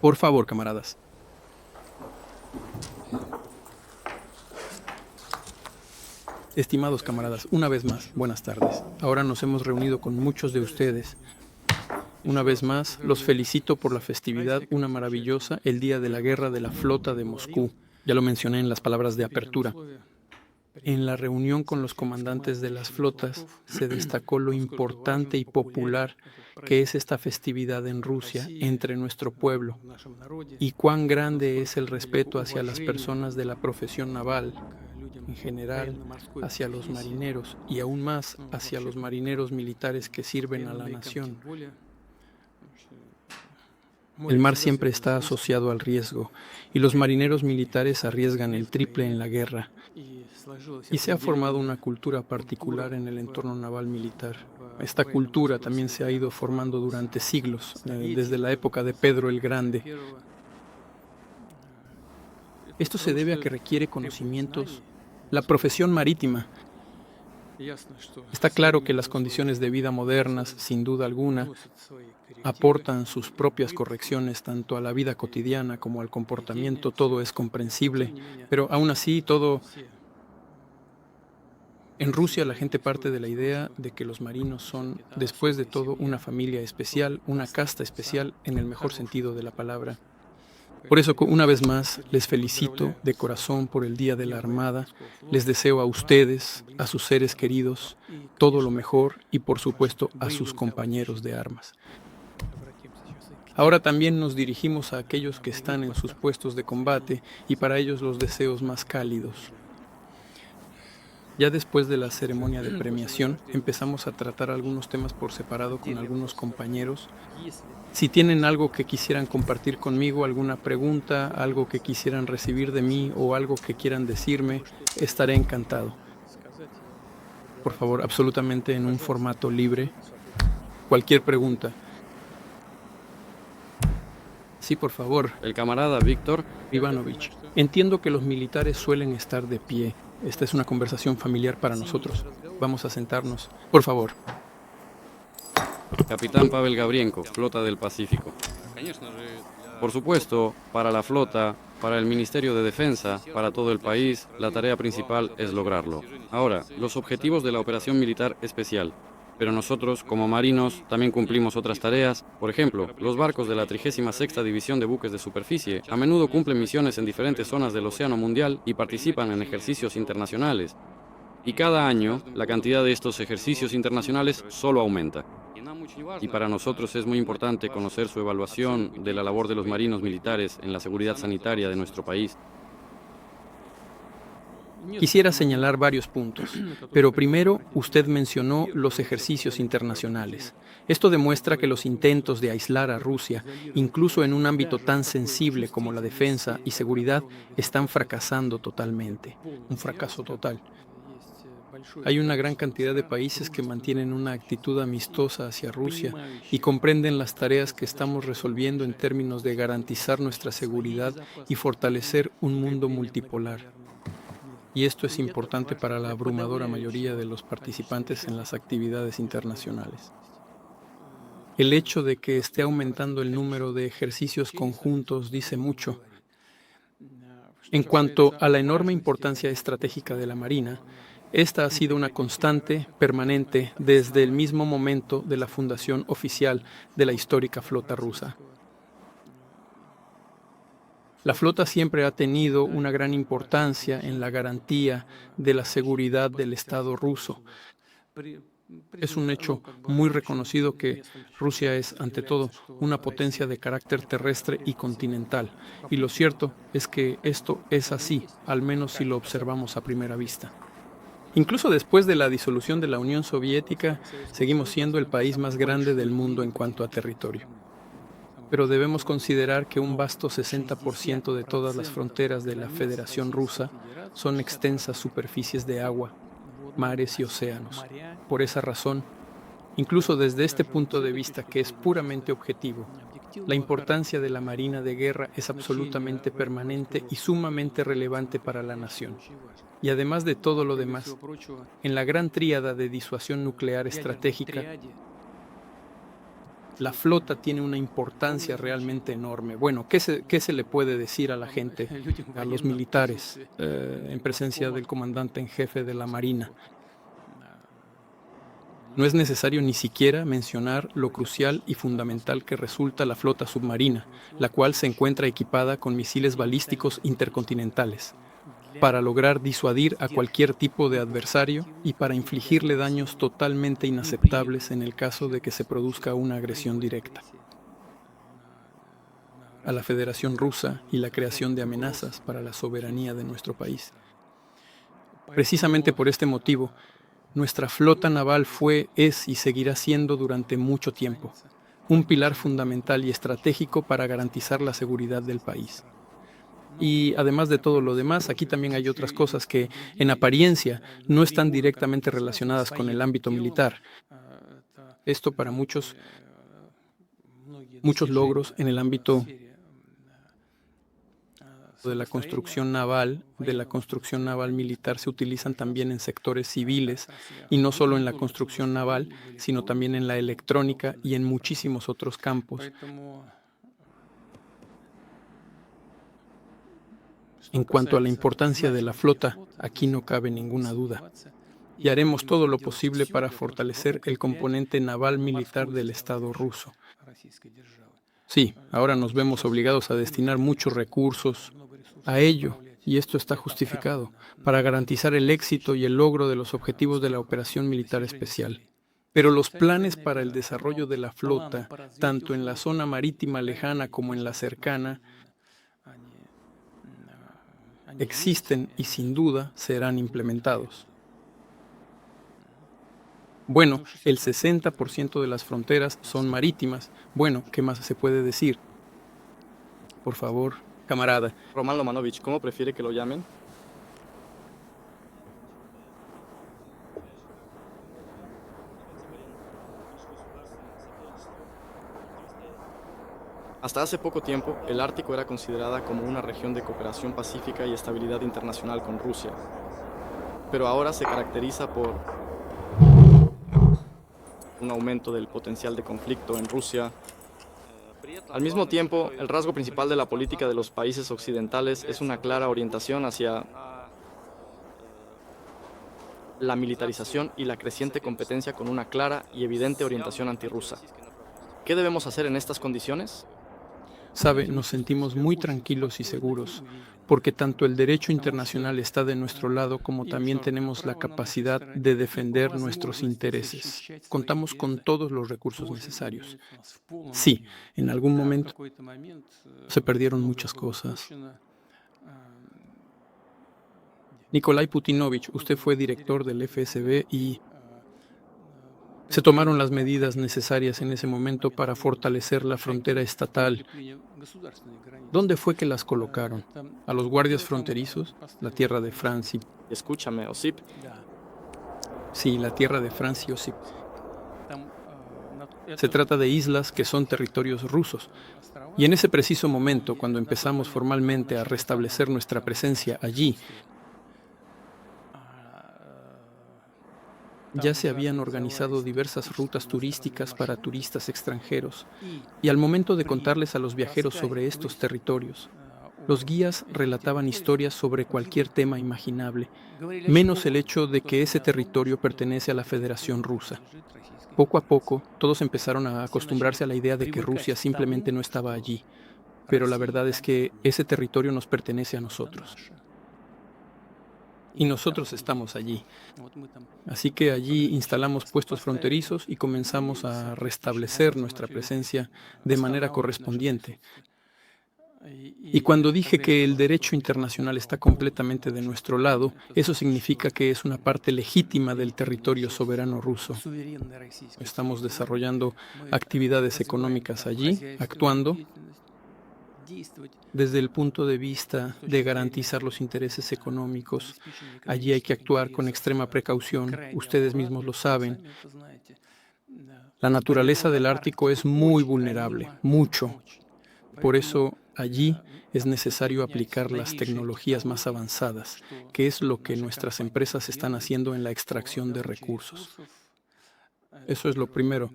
Por favor, camaradas. Estimados camaradas, una vez más, buenas tardes. Ahora nos hemos reunido con muchos de ustedes. Una vez más, los felicito por la festividad, una maravillosa, el Día de la Guerra de la Flota de Moscú. Ya lo mencioné en las palabras de apertura. En la reunión con los comandantes de las flotas se destacó lo importante y popular que es esta festividad en Rusia entre nuestro pueblo y cuán grande es el respeto hacia las personas de la profesión naval, en general, hacia los marineros y aún más hacia los marineros militares que sirven a la nación. El mar siempre está asociado al riesgo y los marineros militares arriesgan el triple en la guerra. Y se ha formado una cultura particular en el entorno naval militar. Esta cultura también se ha ido formando durante siglos, desde la época de Pedro el Grande. Esto se debe a que requiere conocimientos. La profesión marítima. Está claro que las condiciones de vida modernas, sin duda alguna, aportan sus propias correcciones tanto a la vida cotidiana como al comportamiento. Todo es comprensible, pero aún así todo... En Rusia la gente parte de la idea de que los marinos son, después de todo, una familia especial, una casta especial en el mejor sentido de la palabra. Por eso, una vez más, les felicito de corazón por el Día de la Armada. Les deseo a ustedes, a sus seres queridos, todo lo mejor y, por supuesto, a sus compañeros de armas. Ahora también nos dirigimos a aquellos que están en sus puestos de combate y para ellos los deseos más cálidos. Ya después de la ceremonia de premiación, empezamos a tratar algunos temas por separado con algunos compañeros. Si tienen algo que quisieran compartir conmigo, alguna pregunta, algo que quisieran recibir de mí o algo que quieran decirme, estaré encantado. Por favor, absolutamente en un formato libre. Cualquier pregunta. Sí, por favor. El camarada Víctor Ivanovich, entiendo que los militares suelen estar de pie. Esta es una conversación familiar para nosotros. Vamos a sentarnos. Por favor. Capitán Pavel Gabrienko, Flota del Pacífico. Por supuesto, para la flota, para el Ministerio de Defensa, para todo el país, la tarea principal es lograrlo. Ahora, los objetivos de la operación militar especial. Pero nosotros, como marinos, también cumplimos otras tareas. Por ejemplo, los barcos de la 36ª División de Buques de Superficie a menudo cumplen misiones en diferentes zonas del Océano Mundial y participan en ejercicios internacionales. Y cada año, la cantidad de estos ejercicios internacionales solo aumenta. Y para nosotros es muy importante conocer su evaluación de la labor de los marinos militares en la seguridad sanitaria de nuestro país. Quisiera señalar varios puntos, pero primero usted mencionó los ejercicios internacionales. Esto demuestra que los intentos de aislar a Rusia, incluso en un ámbito tan sensible como la defensa y seguridad, están fracasando totalmente. Un fracaso total. Hay una gran cantidad de países que mantienen una actitud amistosa hacia Rusia y comprenden las tareas que estamos resolviendo en términos de garantizar nuestra seguridad y fortalecer un mundo multipolar. Y esto es importante para la abrumadora mayoría de los participantes en las actividades internacionales. El hecho de que esté aumentando el número de ejercicios conjuntos dice mucho. En cuanto a la enorme importancia estratégica de la Marina, esta ha sido una constante, permanente, desde el mismo momento de la fundación oficial de la histórica flota rusa. La flota siempre ha tenido una gran importancia en la garantía de la seguridad del Estado ruso. Es un hecho muy reconocido que Rusia es, ante todo, una potencia de carácter terrestre y continental. Y lo cierto es que esto es así, al menos si lo observamos a primera vista. Incluso después de la disolución de la Unión Soviética, seguimos siendo el país más grande del mundo en cuanto a territorio. Pero debemos considerar que un vasto 60% de todas las fronteras de la Federación Rusa son extensas superficies de agua, mares y océanos. Por esa razón, incluso desde este punto de vista que es puramente objetivo, la importancia de la Marina de Guerra es absolutamente permanente y sumamente relevante para la nación. Y además de todo lo demás, en la gran tríada de disuasión nuclear estratégica, La flota tiene una importancia realmente enorme. Bueno, qué se le puede decir a la gente, a los militares, en presencia del comandante en jefe de la Marina? No es necesario ni siquiera mencionar lo crucial y fundamental que resulta la flota submarina, la cual se encuentra equipada con misiles balísticos intercontinentales, para lograr disuadir a cualquier tipo de adversario y para infligirle daños totalmente inaceptables en el caso de que se produzca una agresión directa a la Federación Rusa y la creación de amenazas para la soberanía de nuestro país. Precisamente por este motivo, nuestra flota naval fue, es y seguirá siendo durante mucho tiempo un pilar fundamental y estratégico para garantizar la seguridad del país. Y además de todo lo demás, aquí también hay otras cosas que, en apariencia, no están directamente relacionadas con el ámbito militar. Esto para muchos logros en el ámbito de la construcción naval, militar, se utilizan también en sectores civiles, y no solo en la construcción naval, sino también en la electrónica y en muchísimos otros campos. En cuanto a la importancia de la flota, aquí no cabe ninguna duda. Y haremos todo lo posible para fortalecer el componente naval militar del Estado ruso. Sí, ahora nos vemos obligados a destinar muchos recursos a ello, y esto está justificado, para garantizar el éxito y el logro de los objetivos de la operación militar especial. Pero los planes para el desarrollo de la flota, tanto en la zona marítima lejana como en la cercana, existen y sin duda serán implementados. Bueno, el 60% de las fronteras son marítimas. Bueno, ¿qué más se puede decir? Por favor, camarada. Roman Lomanovich, ¿cómo prefiere que lo llamen? Hasta hace poco tiempo, el Ártico era considerada como una región de cooperación pacífica y estabilidad internacional con Rusia. Pero ahora se caracteriza por un aumento del potencial de conflicto en Rusia. Al mismo tiempo, el rasgo principal de la política de los países occidentales es una clara orientación hacia la militarización y la creciente competencia con una clara y evidente orientación antirrusa. ¿Qué debemos hacer en estas condiciones? Sabe, nos sentimos muy tranquilos y seguros, porque tanto el derecho internacional está de nuestro lado como también tenemos la capacidad de defender nuestros intereses. Contamos con todos los recursos necesarios. Sí, en algún momento se perdieron muchas cosas. Nikolai Putinovich, usted fue director del FSB y se tomaron las medidas necesarias en ese momento para fortalecer la frontera estatal. ¿Dónde fue que las colocaron? ¿A los guardias fronterizos? La tierra de Franz y... Escúchame, Osip. Sí, la tierra de Franz y Osip. Se trata de islas que son territorios rusos. Y en ese preciso momento, cuando empezamos formalmente a restablecer nuestra presencia allí, ya se habían organizado diversas rutas turísticas para turistas extranjeros, y al momento de contarles a los viajeros sobre estos territorios, los guías relataban historias sobre cualquier tema imaginable, menos el hecho de que ese territorio pertenece a la Federación Rusa. Poco a poco, todos empezaron a acostumbrarse a la idea de que Rusia simplemente no estaba allí, pero la verdad es que ese territorio nos pertenece a nosotros. Y nosotros estamos allí. Así que allí instalamos puestos fronterizos y comenzamos a restablecer nuestra presencia de manera correspondiente. Y cuando dije que el derecho internacional está completamente de nuestro lado, eso significa que es una parte legítima del territorio soberano ruso. Estamos desarrollando actividades económicas allí, actuando desde el punto de vista de garantizar los intereses económicos. Allí hay que actuar con extrema precaución, ustedes mismos lo saben. La naturaleza del Ártico es muy vulnerable, mucho. Por eso allí es necesario aplicar las tecnologías más avanzadas, que es lo que nuestras empresas están haciendo en la extracción de recursos. Eso es lo primero.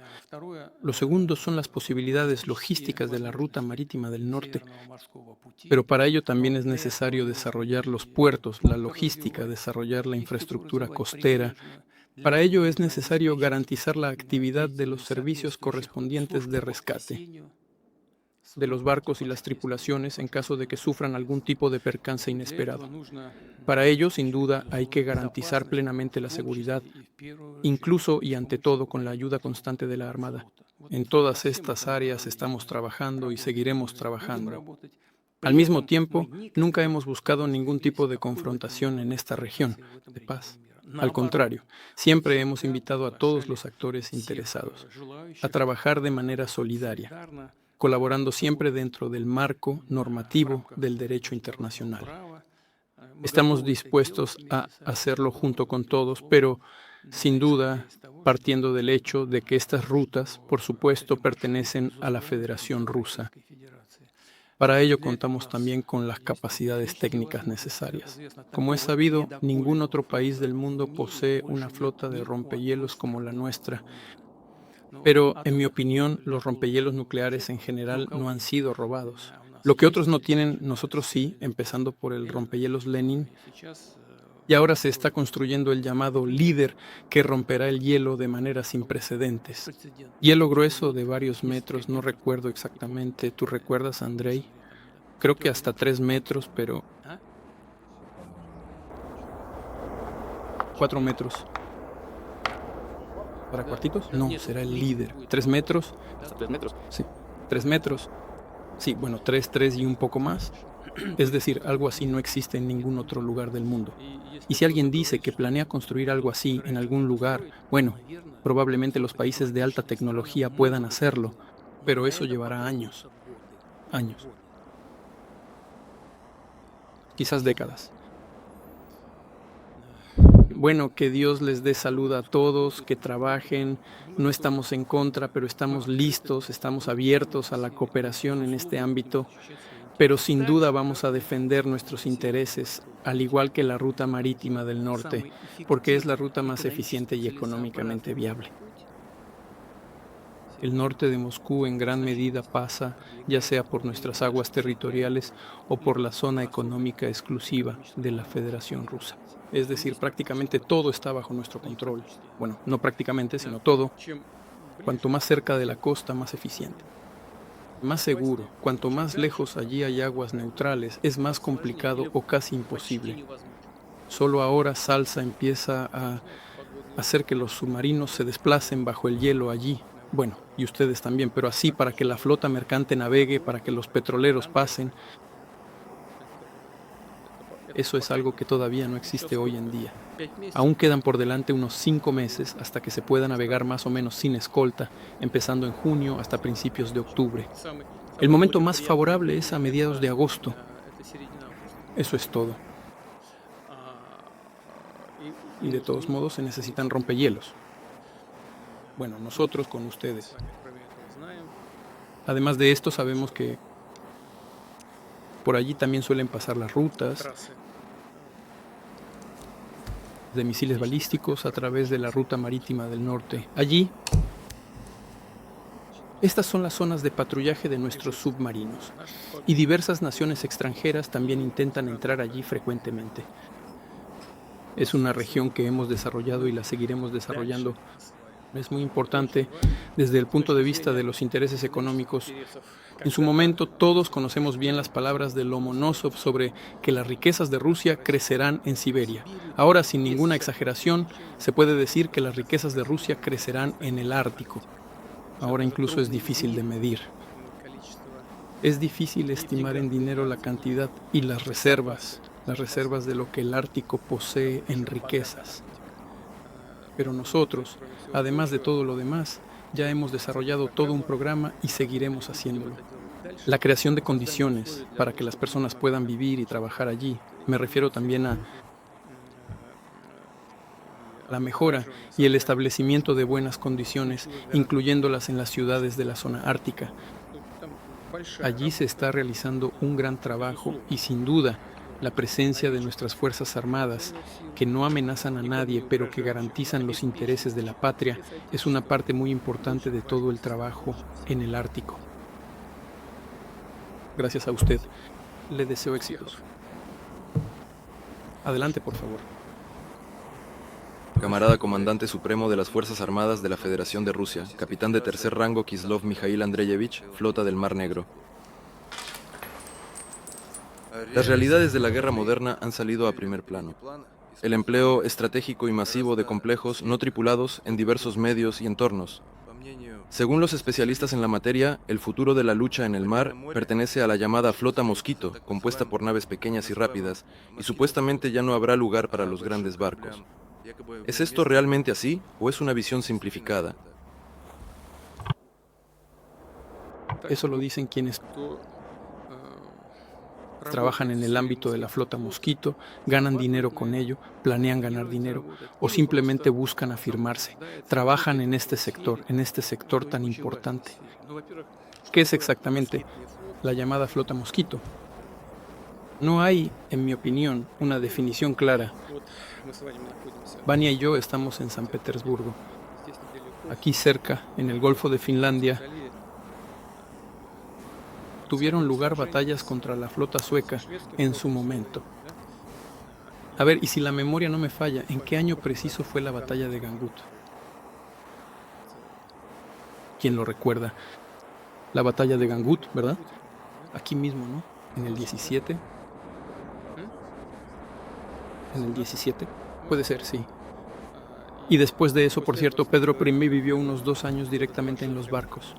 Lo segundo son las posibilidades logísticas de la ruta marítima del norte, pero para ello también es necesario desarrollar los puertos, la logística, desarrollar la infraestructura costera. Para ello es necesario garantizar la actividad de los servicios correspondientes de rescate de los barcos y las tripulaciones en caso de que sufran algún tipo de percance inesperado. Para ello, sin duda, hay que garantizar plenamente la seguridad, incluso y ante todo con la ayuda constante de la Armada. En todas estas áreas estamos trabajando y seguiremos trabajando. Al mismo tiempo, nunca hemos buscado ningún tipo de confrontación en esta región de paz. Al contrario, siempre hemos invitado a todos los actores interesados a trabajar de manera solidaria, colaborando siempre dentro del marco normativo del derecho internacional. Estamos dispuestos a hacerlo junto con todos, pero sin duda partiendo del hecho de que estas rutas, por supuesto, pertenecen a la Federación Rusa. Para ello contamos también con las capacidades técnicas necesarias. Como es sabido, ningún otro país del mundo posee una flota de rompehielos como la nuestra. Pero, en mi opinión, los rompehielos nucleares en general no han sido robados. Lo que otros no tienen, nosotros sí, empezando por el rompehielos Lenin. Y ahora se está construyendo el llamado Líder, que romperá el hielo de manera sin precedentes. Hielo grueso de varios metros, no recuerdo exactamente. ¿Tú recuerdas, Andrei? Creo que hasta 3 metros, pero 4 metros. ¿Para cuartitos? No, será el Líder. 3 metros. 3 metros. Sí, 3 metros. Sí, bueno, 3 y un poco más. Es decir, algo así no existe en ningún otro lugar del mundo. Y si alguien dice que planea construir algo así en algún lugar, bueno, probablemente los países de alta tecnología puedan hacerlo, pero eso llevará años. Años. Quizás décadas. Bueno, que Dios les dé salud a todos, que trabajen. No estamos en contra, pero estamos listos, estamos abiertos a la cooperación en este ámbito. Pero sin duda vamos a defender nuestros intereses, al igual que la ruta marítima del norte, porque es la ruta más eficiente y económicamente viable. El norte de Moscú en gran medida pasa, ya sea por nuestras aguas territoriales o por la zona económica exclusiva de la Federación Rusa. Es decir, prácticamente todo está bajo nuestro control. Bueno, no prácticamente, sino todo. Cuanto más cerca de la costa, más eficiente. Más seguro. Cuanto más lejos allí hay aguas neutrales, es más complicado o casi imposible. Solo ahora Salsa empieza a hacer que los submarinos se desplacen bajo el hielo allí. Bueno, y ustedes también, pero así para que la flota mercante navegue, para que los petroleros pasen. Eso es algo que todavía no existe hoy en día. Aún quedan por delante unos 5 meses hasta que se pueda navegar más o menos sin escolta, empezando en junio hasta principios de octubre. El momento más favorable es a mediados de agosto. Eso es todo. Y de todos modos se necesitan rompehielos. Bueno, nosotros con ustedes. Además de esto, sabemos que por allí también suelen pasar las rutas de misiles balísticos a través de la ruta marítima del norte. Allí, estas son las zonas de patrullaje de nuestros submarinos, y diversas naciones extranjeras también intentan entrar allí frecuentemente. Es una región que hemos desarrollado y la seguiremos desarrollando. Es muy importante desde el punto de vista de los intereses económicos. En su momento, todos conocemos bien las palabras de Lomonosov sobre que las riquezas de Rusia crecerán en Siberia. Ahora, sin ninguna exageración, se puede decir que las riquezas de Rusia crecerán en el Ártico. Ahora incluso es difícil de medir. Es difícil estimar en dinero la cantidad y las reservas de lo que el Ártico posee en riquezas. Pero nosotros, además de todo lo demás, ya hemos desarrollado todo un programa y seguiremos haciéndolo. La creación de condiciones para que las personas puedan vivir y trabajar allí. Me refiero también a la mejora y el establecimiento de buenas condiciones, incluyéndolas en las ciudades de la zona ártica. Allí se está realizando un gran trabajo y sin duda La presencia de nuestras Fuerzas Armadas, que no amenazan a nadie, pero que garantizan los intereses de la patria, es una parte muy importante de todo el trabajo en el Ártico. Gracias a usted. Le deseo éxitos. Adelante, por favor. Camarada Comandante Supremo de las Fuerzas Armadas de la Federación de Rusia, capitán de tercer rango Kislov Mikhail Andreyevich, Flota del Mar Negro. Las realidades de la guerra moderna han salido a primer plano. El empleo estratégico y masivo de complejos no tripulados en diversos medios y entornos. Según los especialistas en la materia, el futuro de la lucha en el mar pertenece a la llamada Flota Mosquito, compuesta por naves pequeñas y rápidas, y supuestamente ya no habrá lugar para los grandes barcos. ¿Es esto realmente así o es una visión simplificada? Eso lo dicen quienes trabajan en el ámbito de la flota Mosquito, ganan dinero con ello, planean ganar dinero o simplemente buscan afirmarse. Trabajan en este sector tan importante. ¿Qué es exactamente la llamada flota Mosquito? No hay, en mi opinión, una definición clara. Vania y yo estamos en San Petersburgo. Aquí cerca, en el Golfo de Finlandia, tuvieron lugar batallas contra la flota sueca en su momento. A ver, y si la memoria no me falla, ¿en qué año preciso fue la batalla de Gangut? ¿Quién lo recuerda? La batalla de Gangut, ¿verdad? Aquí mismo, ¿no? En el 17. ¿En el 17? Puede ser, sí. Y después de eso, por cierto, Pedro I vivió unos 2 años directamente en los barcos.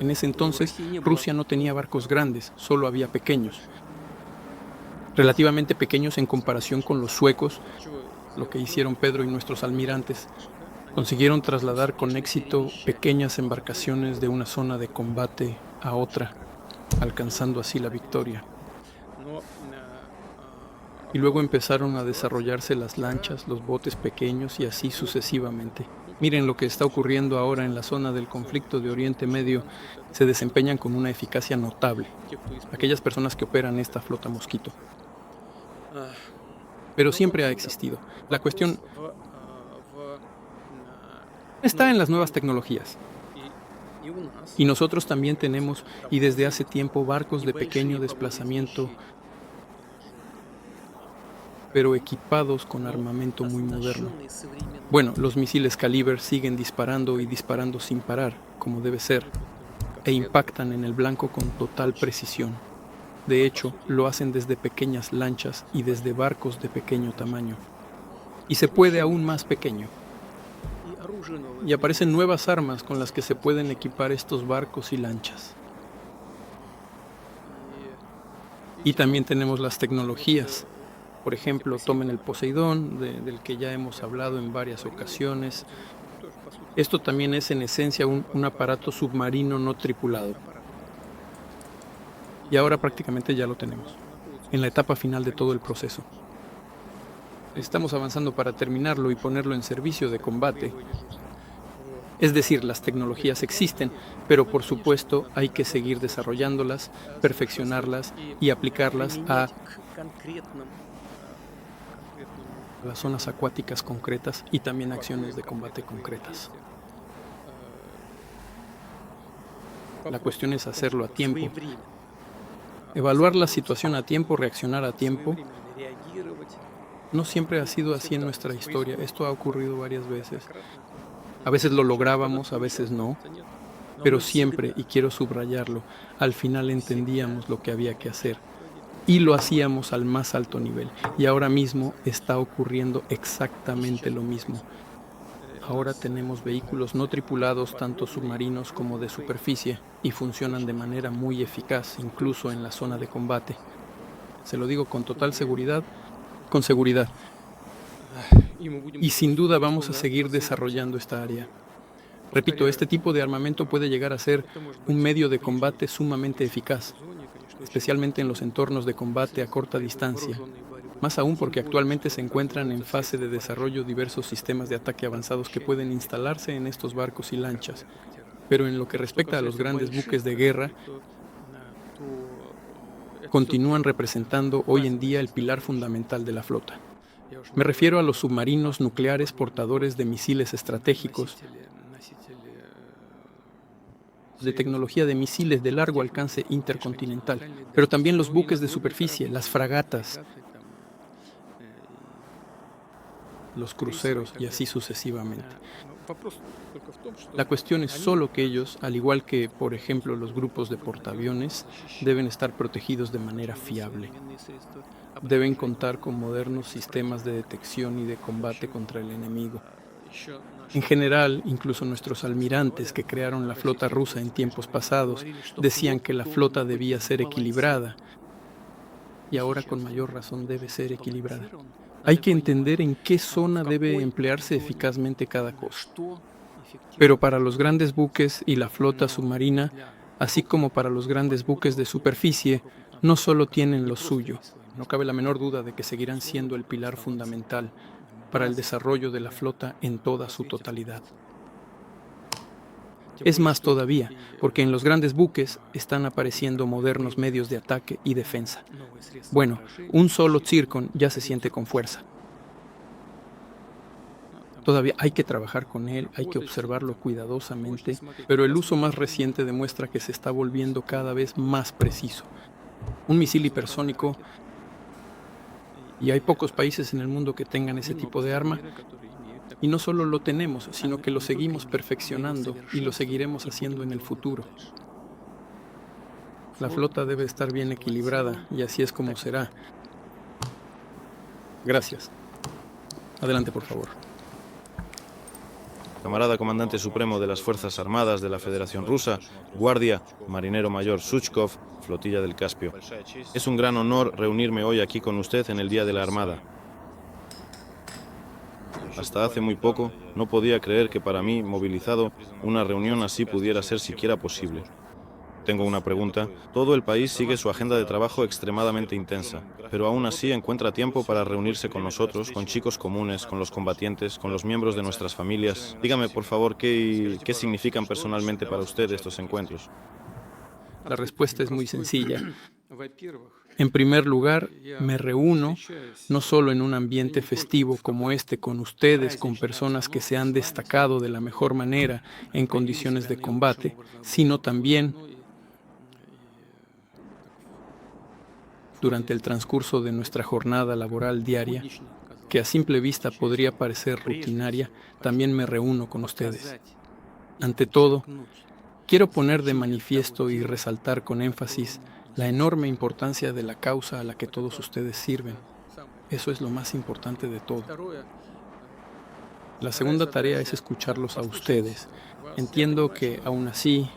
En ese entonces, Rusia no tenía barcos grandes, solo había pequeños. Relativamente pequeños en comparación con los suecos, lo que hicieron Pedro y nuestros almirantes. Consiguieron trasladar con éxito pequeñas embarcaciones de una zona de combate a otra, alcanzando así la victoria. Y luego empezaron a desarrollarse las lanchas, los botes pequeños y así sucesivamente. Miren lo que está ocurriendo ahora en la zona del conflicto de Oriente Medio. Se desempeñan con una eficacia notable. Aquellas personas que operan esta flota Mosquito. Pero siempre ha existido. La cuestión está en las nuevas tecnologías. Y nosotros también tenemos, y desde hace tiempo, barcos de pequeño desplazamiento, pero equipados con armamento muy moderno. Bueno, los misiles Caliber siguen disparando y disparando sin parar, como debe ser, e impactan en el blanco con total precisión. De hecho, lo hacen desde pequeñas lanchas y desde barcos de pequeño tamaño. Y se puede aún más pequeño. Y aparecen nuevas armas con las que se pueden equipar estos barcos y lanchas. Y también tenemos las tecnologías. Por ejemplo, tomen el Poseidón, del que ya hemos hablado en varias ocasiones. Esto también es en esencia un aparato submarino no tripulado. Y ahora prácticamente ya lo tenemos, en la etapa final de todo el proceso. Estamos avanzando para terminarlo y ponerlo en servicio de combate. Es decir, las tecnologías existen, pero por supuesto hay que seguir desarrollándolas, perfeccionarlas y aplicarlas a las zonas acuáticas concretas y también acciones de combate concretas. La cuestión es hacerlo a tiempo, evaluar la situación a tiempo, reaccionar a tiempo. No siempre ha sido así en nuestra historia, esto ha ocurrido varias veces. A veces lo lográbamos, a veces no, pero siempre, y quiero subrayarlo, al final entendíamos lo que había que hacer. Y lo hacíamos al más alto nivel. Y ahora mismo está ocurriendo exactamente lo mismo. Ahora tenemos vehículos no tripulados, tanto submarinos como de superficie, y funcionan de manera muy eficaz, incluso en la zona de combate. Se lo digo con total seguridad, con seguridad. Y sin duda vamos a seguir desarrollando esta área. Repito, este tipo de armamento puede llegar a ser un medio de combate sumamente eficaz, especialmente en los entornos de combate a corta distancia, más aún porque actualmente se encuentran en fase de desarrollo diversos sistemas de ataque avanzados que pueden instalarse en estos barcos y lanchas. Pero en lo que respecta a los grandes buques de guerra, continúan representando hoy en día el pilar fundamental de la flota. Me refiero a los submarinos nucleares portadores de misiles estratégicos, de tecnología de misiles de largo alcance intercontinental, pero también los buques de superficie, las fragatas, los cruceros y así sucesivamente. La cuestión es solo que ellos, al igual que, por ejemplo, los grupos de portaaviones, deben estar protegidos de manera fiable. Deben contar con modernos sistemas de detección y de combate contra el enemigo. En general, incluso nuestros almirantes que crearon la flota rusa en tiempos pasados decían que la flota debía ser equilibrada, y ahora con mayor razón debe ser equilibrada. Hay que entender en qué zona debe emplearse eficazmente cada cosa. Pero para los grandes buques y la flota submarina, así como para los grandes buques de superficie, no solo tienen lo suyo. No cabe la menor duda de que seguirán siendo el pilar fundamental para el desarrollo de la flota en toda su totalidad. Es más todavía, porque en los grandes buques están apareciendo modernos medios de ataque y defensa. Bueno, un solo Zircon ya se siente con fuerza. Todavía hay que trabajar con él, hay que observarlo cuidadosamente, pero el uso más reciente demuestra que se está volviendo cada vez más preciso. Un misil hipersónico, y hay pocos países en el mundo que tengan ese tipo de arma, y no solo lo tenemos, sino que lo seguimos perfeccionando y lo seguiremos haciendo en el futuro. La flota debe estar bien equilibrada y así es como será. Gracias. Adelante, por favor. Camarada Comandante Supremo de las Fuerzas Armadas de la Federación Rusa, Guardia, Marinero Mayor Suchkov, Flotilla del Caspio. Es un gran honor reunirme hoy aquí con usted en el Día de la Armada. Hasta hace muy poco no podía creer que para mí, movilizado, una reunión así pudiera ser siquiera posible. Tengo una pregunta. Todo el país sigue su agenda de trabajo extremadamente intensa, pero aún así encuentra tiempo para reunirse con nosotros, con chicos comunes, con los combatientes, con los miembros de nuestras familias. Dígame, por favor, ¿qué significan personalmente para usted estos encuentros? La respuesta es muy sencilla. En primer lugar, me reúno no solo en un ambiente festivo como este con ustedes, con personas que se han destacado de la mejor manera en condiciones de combate, sino también durante el transcurso de nuestra jornada laboral diaria, que a simple vista podría parecer rutinaria, también me reúno con ustedes. Ante todo, quiero poner de manifiesto y resaltar con énfasis la enorme importancia de la causa a la que todos ustedes sirven. Eso es lo más importante de todo. La segunda tarea es escucharlos a ustedes. Entiendo que, aún así,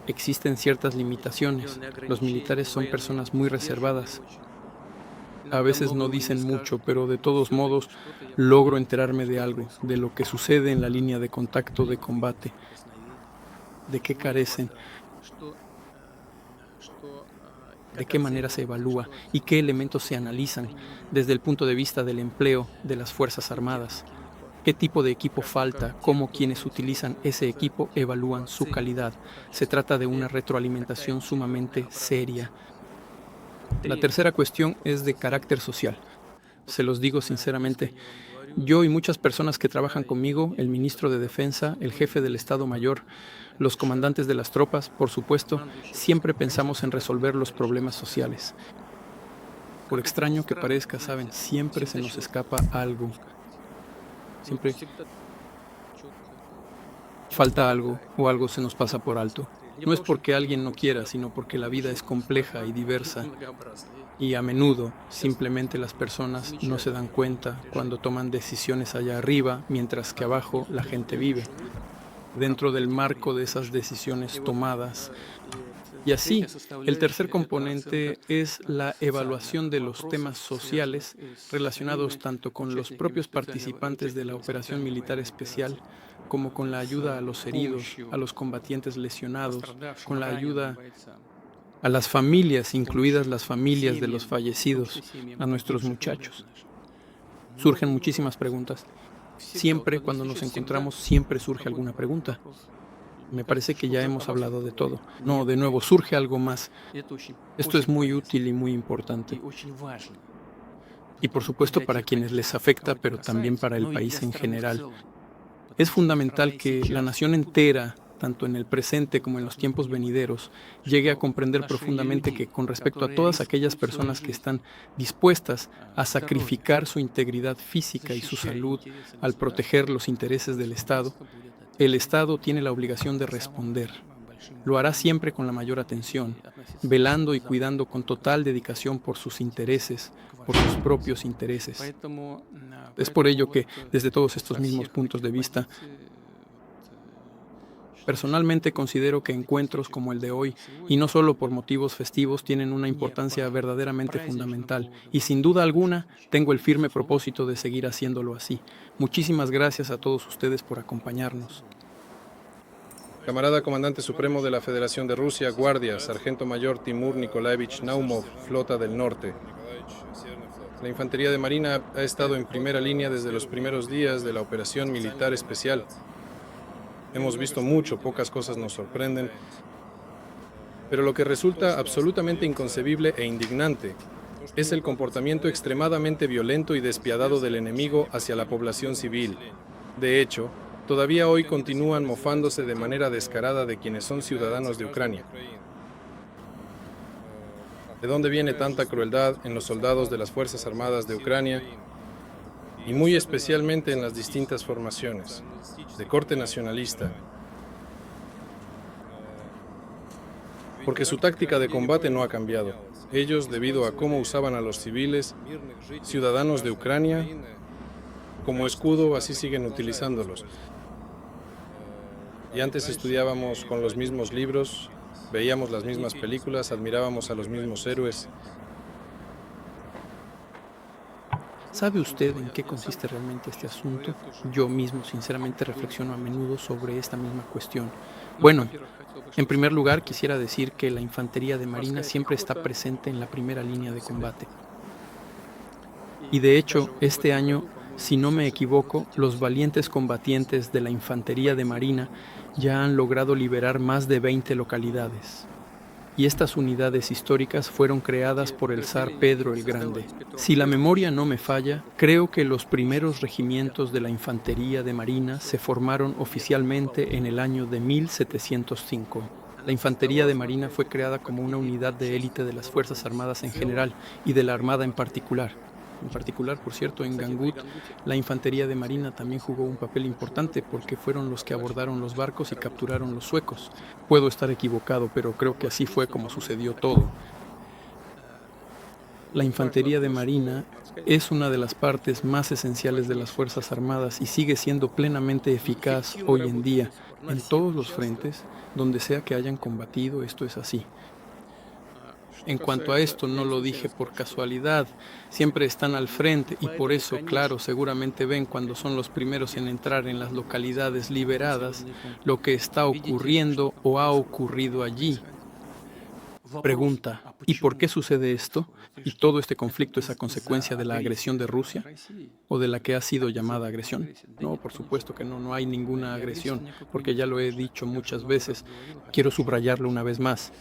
existen ciertas limitaciones. Los militares son personas muy reservadas. A veces no dicen mucho, pero de todos modos logro enterarme de algo, de lo que sucede en la línea de contacto de combate, de qué carecen, de qué manera se evalúa y qué elementos se analizan desde el punto de vista del empleo de las Fuerzas Armadas. ¿Qué tipo de equipo falta? ¿Cómo quienes utilizan ese equipo evalúan su calidad? Se trata de una retroalimentación sumamente seria. La tercera cuestión es de carácter social. Se los digo sinceramente, yo y muchas personas que trabajan conmigo, el ministro de Defensa, el jefe del Estado Mayor, los comandantes de las tropas, por supuesto, siempre pensamos en resolver los problemas sociales. Por extraño que parezca, saben, siempre se nos escapa algo. Siempre falta algo o algo se nos pasa por alto. No es porque alguien no quiera, sino porque la vida es compleja y diversa. Y a menudo simplemente las personas no se dan cuenta cuando toman decisiones allá arriba, mientras que abajo la gente vive, dentro del marco de esas decisiones tomadas. Y así, el tercer componente es la evaluación de los temas sociales relacionados tanto con los propios participantes de la operación militar especial como con la ayuda a los heridos, a los combatientes lesionados, con la ayuda a las familias, incluidas las familias de los fallecidos, a nuestros muchachos. Surgen muchísimas preguntas. Siempre cuando nos encontramos, siempre surge alguna pregunta. Me parece que ya hemos hablado de todo. No, de nuevo, surge algo más. Esto es muy útil y muy importante. Y por supuesto para quienes les afecta, pero también para el país en general. Es fundamental que la nación entera, tanto en el presente como en los tiempos venideros, llegue a comprender profundamente que con respecto a todas aquellas personas que están dispuestas a sacrificar su integridad física y su salud al proteger los intereses del Estado, el Estado tiene la obligación de responder. Lo hará siempre con la mayor atención, velando y cuidando con total dedicación por sus intereses, por sus propios intereses. Es por ello que, desde todos estos mismos puntos de vista, personalmente considero que encuentros como el de hoy, y no solo por motivos festivos, tienen una importancia verdaderamente fundamental, y sin duda alguna tengo el firme propósito de seguir haciéndolo así. Muchísimas gracias a todos ustedes por acompañarnos. Camarada Comandante Supremo de la Federación de Rusia, Guardia, Sargento Mayor Timur Nikolaevich Naumov, Flota del Norte. La Infantería de Marina ha estado en primera línea desde los primeros días de la operación militar especial. Hemos visto mucho, pocas cosas nos sorprenden, pero lo que resulta absolutamente inconcebible e indignante es el comportamiento extremadamente violento y despiadado del enemigo hacia la población civil. De hecho, todavía hoy continúan mofándose de manera descarada de quienes son ciudadanos de Ucrania. ¿De dónde viene tanta crueldad en los soldados de las Fuerzas Armadas de Ucrania y muy especialmente en las distintas formaciones de corte nacionalista? Porque su táctica de combate no ha cambiado. Ellos, debido a cómo usaban a los civiles, ciudadanos de Ucrania, como escudo, así siguen utilizándolos. Y antes estudiábamos con los mismos libros, veíamos las mismas películas, admirábamos a los mismos héroes. ¿Sabe usted en qué consiste realmente este asunto? Yo mismo, sinceramente, reflexiono a menudo sobre esta misma cuestión. Bueno, en primer lugar, quisiera decir que la Infantería de Marina siempre está presente en la primera línea de combate. Y de hecho, este año, si no me equivoco, los valientes combatientes de la Infantería de Marina ya han logrado liberar más de 20 localidades. Y estas unidades históricas fueron creadas por el zar Pedro el Grande. Si la memoria no me falla, creo que los primeros regimientos de la Infantería de Marina se formaron oficialmente en el año de 1705. La Infantería de Marina fue creada como una unidad de élite de las Fuerzas Armadas en general y de la Armada en particular. En particular, por cierto, en Gangut, la Infantería de Marina también jugó un papel importante porque fueron los que abordaron los barcos y capturaron los suecos. Puedo estar equivocado, pero creo que así fue como sucedió todo. La Infantería de Marina es una de las partes más esenciales de las Fuerzas Armadas y sigue siendo plenamente eficaz hoy en día. En todos los frentes, donde sea que hayan combatido, esto es así. En cuanto a esto, no lo dije por casualidad, siempre están al frente y por eso, claro, seguramente ven cuando son los primeros en entrar en las localidades liberadas lo que está ocurriendo o ha ocurrido allí. Pregunta, ¿y por qué sucede esto? ¿Y todo este conflicto es a consecuencia de la agresión de Rusia? ¿O de la que ha sido llamada agresión? No, por supuesto que no, no hay ninguna agresión, porque ya lo he dicho muchas veces. Quiero subrayarlo una vez más.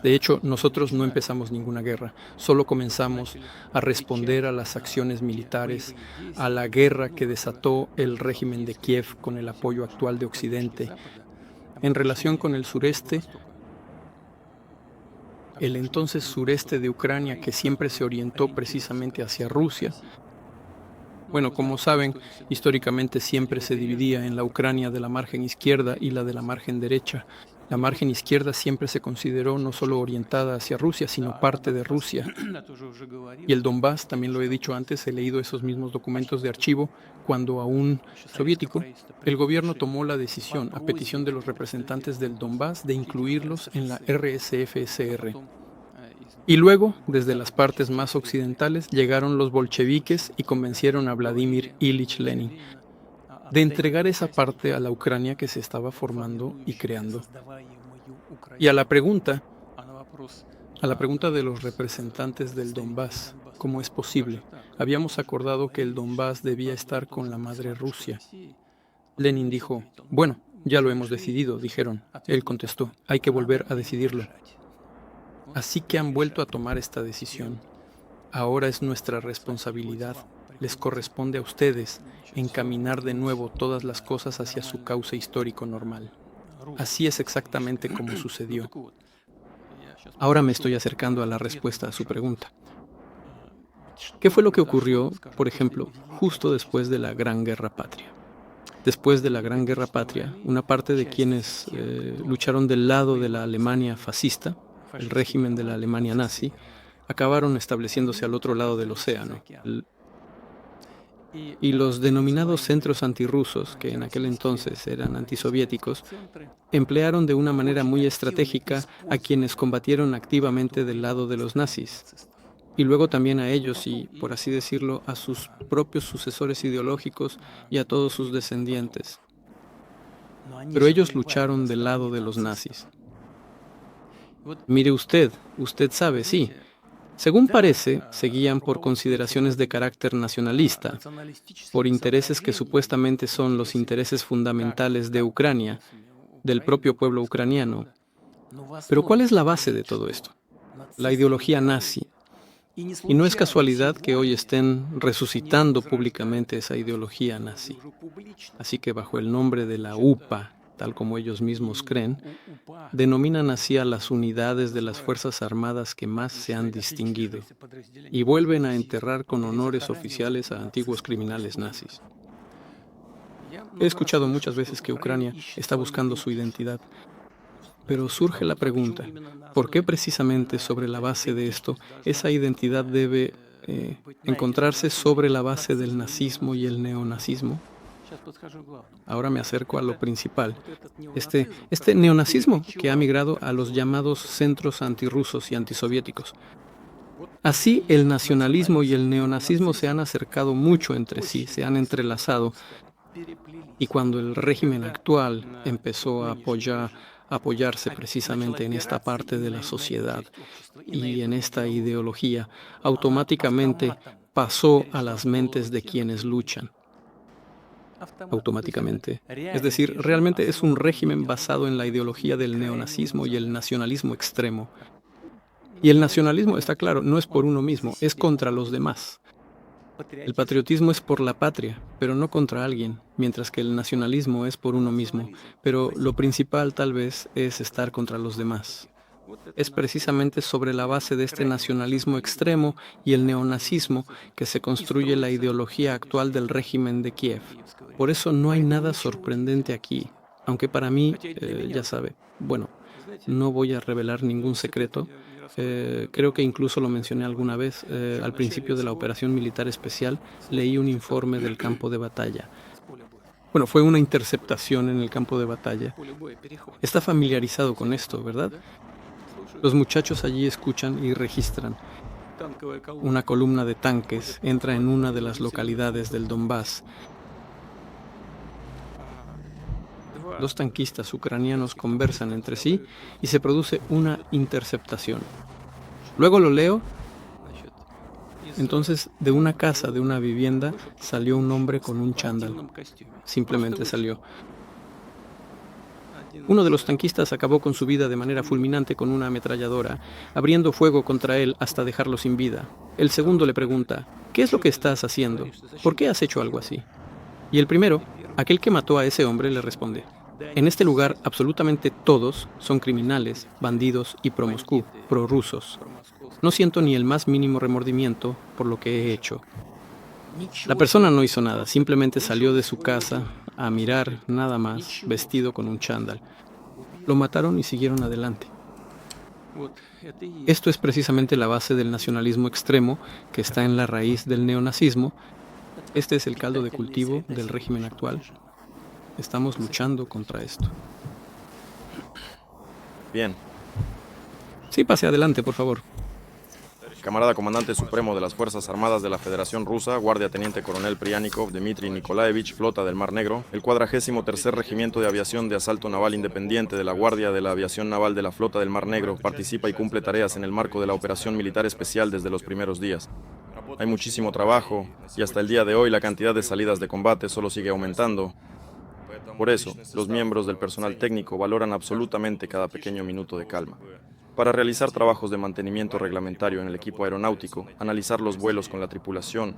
De hecho, nosotros no empezamos ninguna guerra, solo comenzamos a responder a las acciones militares, a la guerra que desató el régimen de Kiev con el apoyo actual de Occidente. En relación con el sureste, el entonces sureste de Ucrania, que siempre se orientó precisamente hacia Rusia. Bueno, como saben, históricamente siempre se dividía en la Ucrania de la margen izquierda y la de la margen derecha. La margen izquierda siempre se consideró no solo orientada hacia Rusia, sino parte de Rusia. Y el Donbass, también lo he dicho antes, he leído esos mismos documentos de archivo, cuando aún soviético, el gobierno tomó la decisión, a petición de los representantes del Donbass, de incluirlos en la RSFSR. Y luego, desde las partes más occidentales, llegaron los bolcheviques y convencieron a Vladimir Ilich Lenin de entregar esa parte a la Ucrania que se estaba formando y creando. Y a la pregunta de los representantes del Donbass, ¿cómo es posible? Habíamos acordado que el Donbass debía estar con la madre Rusia. Lenin dijo, bueno, Ya lo hemos decidido, dijeron. Él contestó, hay que volver a decidirlo. Así que han vuelto a tomar esta decisión. Ahora es nuestra responsabilidad. Les corresponde a ustedes encaminar de nuevo todas las cosas hacia su cauce histórico normal. Así es exactamente como sucedió. Ahora me estoy acercando a la respuesta a su pregunta. ¿Qué fue lo que ocurrió, por ejemplo, justo después de la Gran Guerra Patria? Después de la Gran Guerra Patria, una parte de quienes lucharon del lado de la Alemania fascista, el régimen de la Alemania nazi, acabaron estableciéndose al otro lado del océano. Y los denominados centros antirrusos, que en aquel entonces eran antisoviéticos, emplearon de una manera muy estratégica a quienes combatieron activamente del lado de los nazis, y luego también a ellos y, por así decirlo, a sus propios sucesores ideológicos y a todos sus descendientes. Pero ellos lucharon del lado de los nazis. Mire usted sabe, sí. Según parece, seguían por consideraciones de carácter nacionalista, por intereses que supuestamente son los intereses fundamentales de Ucrania, del propio pueblo ucraniano. Pero ¿cuál es la base de todo esto? La ideología nazi. Y no es casualidad que hoy estén resucitando públicamente esa ideología nazi. Así que bajo el nombre de la UPA, tal como ellos mismos creen, denominan así a las unidades de las Fuerzas Armadas que más se han distinguido y vuelven a enterrar con honores oficiales a antiguos criminales nazis. He escuchado muchas veces que Ucrania está buscando su identidad, pero surge la pregunta, ¿por qué precisamente sobre la base de esto esa identidad debe encontrarse sobre la base del nazismo y el neonazismo? Ahora me acerco a lo principal. Este neonazismo que ha migrado a los llamados centros antirrusos y antisoviéticos. Así, el nacionalismo y el neonazismo se han acercado mucho entre sí, se han entrelazado. Y cuando el régimen actual empezó a apoyarse precisamente en esta parte de la sociedad y en esta ideología, automáticamente pasó a las mentes de quienes luchan. Automáticamente. Es decir, realmente es un régimen basado en la ideología del neonazismo y el nacionalismo extremo. Y el nacionalismo, está claro, no es por uno mismo, es contra los demás. El patriotismo es por la patria, pero no contra alguien, mientras que el nacionalismo es por uno mismo, pero lo principal tal vez es estar contra los demás. Es precisamente sobre la base de este nacionalismo extremo y el neonazismo que se construye la ideología actual del régimen de Kiev. Por eso no hay nada sorprendente aquí, aunque para mí, ya sabe, bueno, no voy a revelar ningún secreto. Creo que incluso lo mencioné alguna vez, al principio de la operación militar especial, leí un informe del campo de batalla. Bueno, fue una interceptación en el campo de batalla. Está familiarizado con esto, ¿verdad? Los muchachos allí escuchan y registran. Una columna de tanques entra en una de las localidades del Donbass. Dos tanquistas ucranianos conversan entre sí y se produce una interceptación. Luego lo leo. Entonces, de una casa, de una vivienda, salió un hombre con un chándal. Simplemente salió. Uno de los tanquistas acabó con su vida de manera fulminante con una ametralladora, abriendo fuego contra él hasta dejarlo sin vida. El segundo le pregunta, ¿qué es lo que estás haciendo? ¿Por qué has hecho algo así? Y el primero, aquel que mató a ese hombre, le responde, en este lugar absolutamente todos son criminales, bandidos y pro-Moscú, prorrusos. No siento ni el más mínimo remordimiento por lo que he hecho. La persona no hizo nada, simplemente salió de su casa a mirar nada más, vestido con un chándal. Lo mataron y siguieron adelante. Esto es precisamente la base del nacionalismo extremo que está en la raíz del neonazismo. Este es el caldo de cultivo del régimen actual. Estamos luchando contra esto. Bien. Sí, pase adelante, por favor. Camarada Comandante Supremo de las Fuerzas Armadas de la Federación Rusa, Guardia Teniente Coronel Prianikov Dmitry Nikolaevich, Flota del Mar Negro, el 43º Regimiento de Aviación de Asalto Naval Independiente de la Guardia de la Aviación Naval de la Flota del Mar Negro participa y cumple tareas en el marco de la Operación Militar Especial desde los primeros días. Hay muchísimo trabajo y hasta el día de hoy la cantidad de salidas de combate solo sigue aumentando. Por eso, los miembros del personal técnico valoran absolutamente cada pequeño minuto de calma. Para realizar trabajos de mantenimiento reglamentario en el equipo aeronáutico, analizar los vuelos con la tripulación,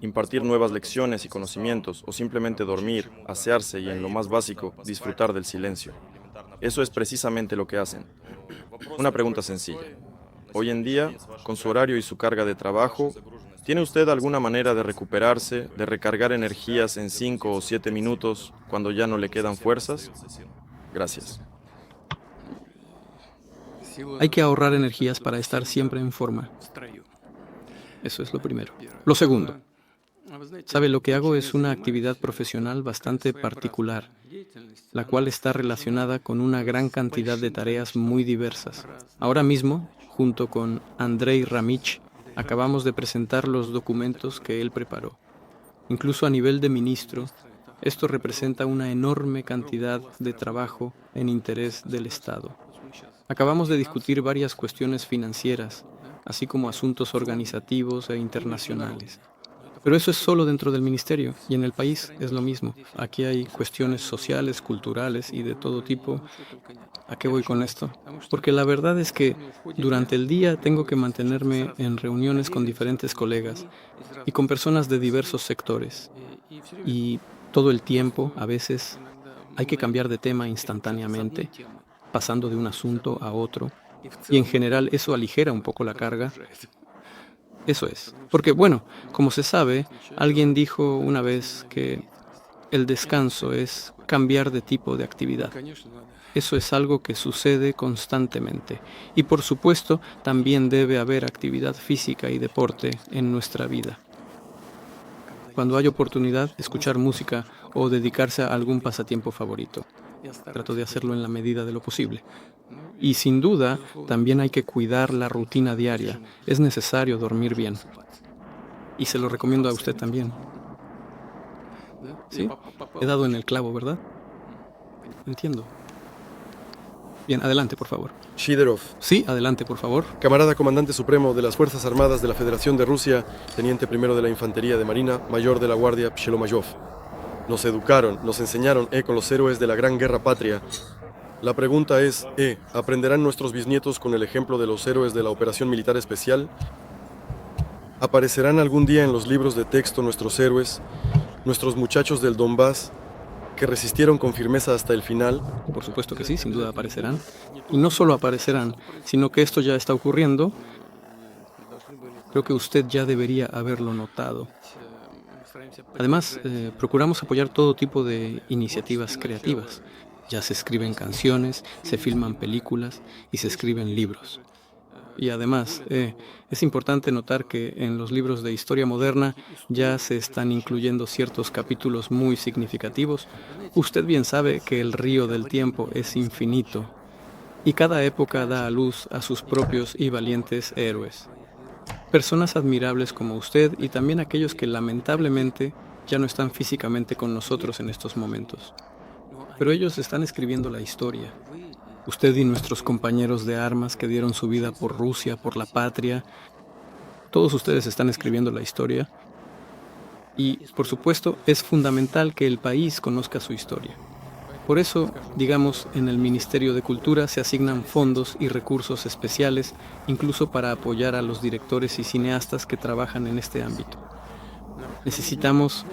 impartir nuevas lecciones y conocimientos, o simplemente dormir, asearse y, en lo más básico, disfrutar del silencio. Eso es precisamente lo que hacen. Una pregunta sencilla. Hoy en día, con su horario y su carga de trabajo, ¿tiene usted alguna manera de recuperarse, de recargar energías en 5 o 7 minutos cuando ya no le quedan fuerzas? Gracias. Hay que ahorrar energías para estar siempre en forma. Eso es lo primero. Lo segundo, sabe, lo que hago es una actividad profesional bastante particular, la cual está relacionada con una gran cantidad de tareas muy diversas. Ahora mismo, junto con Andrei Ramich, acabamos de presentar los documentos que él preparó. Incluso a nivel de ministro, esto representa una enorme cantidad de trabajo en interés del Estado. Acabamos de discutir varias cuestiones financieras, así como asuntos organizativos e internacionales. Pero eso es solo dentro del ministerio, y en el país es lo mismo. Aquí hay cuestiones sociales, culturales y de todo tipo. ¿A qué voy con esto? Porque la verdad es que durante el día tengo que mantenerme en reuniones con diferentes colegas y con personas de diversos sectores. Y todo el tiempo, a veces, hay que cambiar de tema instantáneamente, pasando de un asunto a otro. Y en general eso aligera un poco la carga. Eso es. Porque, bueno, como se sabe, alguien dijo una vez que el descanso es cambiar de tipo de actividad. Eso es algo que sucede constantemente. Y por supuesto, también debe haber actividad física y deporte en nuestra vida. Cuando hay oportunidad, escuchar música o dedicarse a algún pasatiempo favorito. Trato de hacerlo en la medida de lo posible. Y sin duda, también hay que cuidar la rutina diaria. Es necesario dormir bien. Y se lo recomiendo a usted también. ¿Sí? He dado en el clavo, ¿verdad? Entiendo. Bien, adelante, por favor. Shiderov, Sí, adelante, por favor. camarada comandante supremo de las Fuerzas Armadas de la Federación de Rusia, teniente primero de la Infantería de Marina, mayor de la Guardia Pshelomayov. Nos educaron, nos enseñaron, con los héroes de la Gran Guerra Patria. La pregunta es, ¿aprenderán nuestros bisnietos con el ejemplo de los héroes de la Operación Militar Especial? ¿Aparecerán algún día en los libros de texto nuestros héroes, nuestros muchachos del Donbass, que resistieron con firmeza hasta el final? Por supuesto que sí, sin duda aparecerán. Y no solo aparecerán, sino que esto ya está ocurriendo. Creo que usted ya debería haberlo notado. Además, procuramos apoyar todo tipo de iniciativas creativas. Ya se escriben canciones, se filman películas y se escriben libros. Y además, es importante notar que en los libros de historia moderna ya se están incluyendo ciertos capítulos muy significativos. Usted bien sabe que el río del tiempo es infinito y cada época da a luz a sus propios y valientes héroes. Personas admirables como usted y también aquellos que lamentablemente ya no están físicamente con nosotros en estos momentos. Pero ellos están escribiendo la historia. Usted y nuestros compañeros de armas que dieron su vida por Rusia, por la patria, todos ustedes están escribiendo la historia. Y, por supuesto, es fundamental que el país conozca su historia. Por eso, digamos, en el Ministerio de Cultura se asignan fondos y recursos especiales, incluso para apoyar a los directores y cineastas que trabajan en este ámbito. Necesitamos,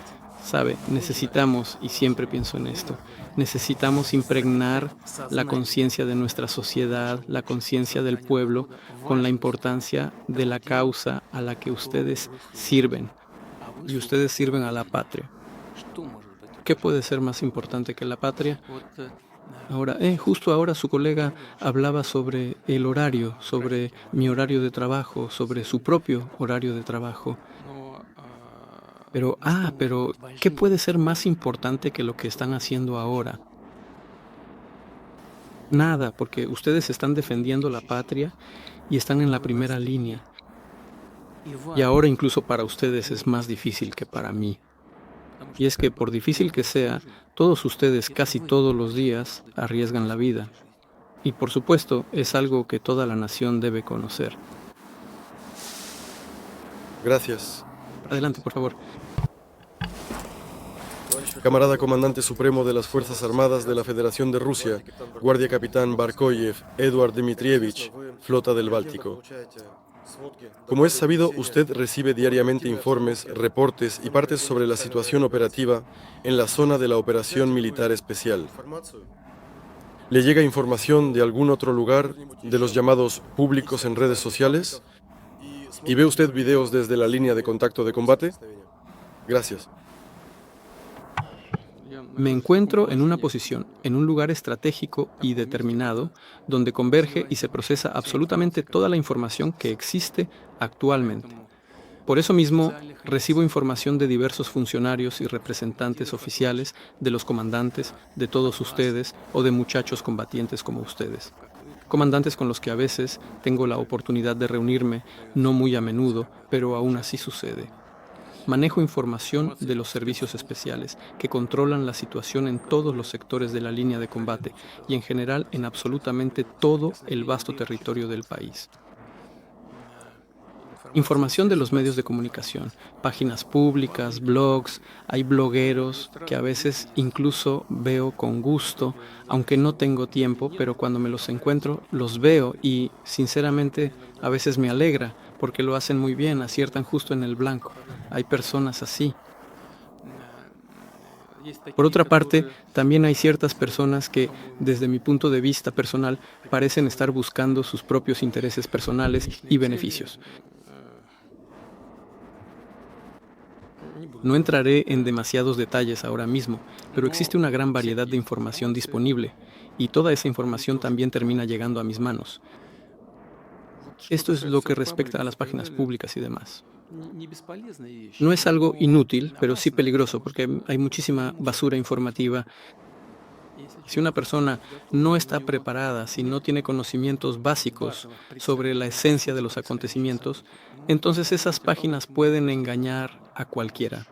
y siempre pienso en esto, necesitamos impregnar la conciencia de nuestra sociedad, la conciencia del pueblo, con la importancia de la causa a la que ustedes sirven. Y ustedes sirven a la patria. ¿Qué puede ser más importante que la patria? Ahora, justo ahora su colega hablaba sobre el horario, sobre mi horario de trabajo, sobre su propio horario de trabajo. Pero, ¿qué puede ser más importante que lo que están haciendo ahora? Nada, porque ustedes están defendiendo la patria y están en la primera línea. Y ahora incluso para ustedes es más difícil que para mí. Y es que por difícil que sea, todos ustedes casi todos los días arriesgan la vida. Y por supuesto es algo que toda la nación debe conocer. Gracias. Adelante, por favor. Camarada Comandante Supremo de las Fuerzas Armadas de la Federación de Rusia, Guardia Capitán Barkoyev Eduard Dmitrievich, Flota del Báltico. Como es sabido, usted recibe diariamente informes, reportes y partes sobre la situación operativa en la zona de la Operación Militar Especial. ¿Le llega información de algún otro lugar, de los llamados públicos en redes sociales? ¿Y ve usted videos desde la línea de contacto de combate? Gracias. Me encuentro en una posición, en un lugar estratégico y determinado, donde converge y se procesa absolutamente toda la información que existe actualmente. Por eso mismo, recibo información de diversos funcionarios y representantes oficiales, de los comandantes, de todos ustedes o de muchachos combatientes como ustedes. Comandantes con los que a veces tengo la oportunidad de reunirme, no muy a menudo, pero aún así sucede. Manejo información de los servicios especiales que controlan la situación en todos los sectores de la línea de combate y en general en absolutamente todo el vasto territorio del país. Información de los medios de comunicación, páginas públicas, blogs, hay blogueros que a veces incluso veo con gusto, aunque no tengo tiempo, pero cuando me los encuentro los veo y sinceramente a veces me alegra porque lo hacen muy bien, aciertan justo en el blanco. Hay personas así. Por otra parte, también hay ciertas personas que, desde mi punto de vista personal, parecen estar buscando sus propios intereses personales y beneficios. No entraré en demasiados detalles ahora mismo, pero existe una gran variedad de información disponible, y toda esa información también termina llegando a mis manos. Esto es lo que respecta a las páginas públicas y demás. No es algo inútil, pero sí peligroso, porque hay muchísima basura informativa. Si una persona no está preparada, si no tiene conocimientos básicos sobre la esencia de los acontecimientos, entonces esas páginas pueden engañar a cualquiera.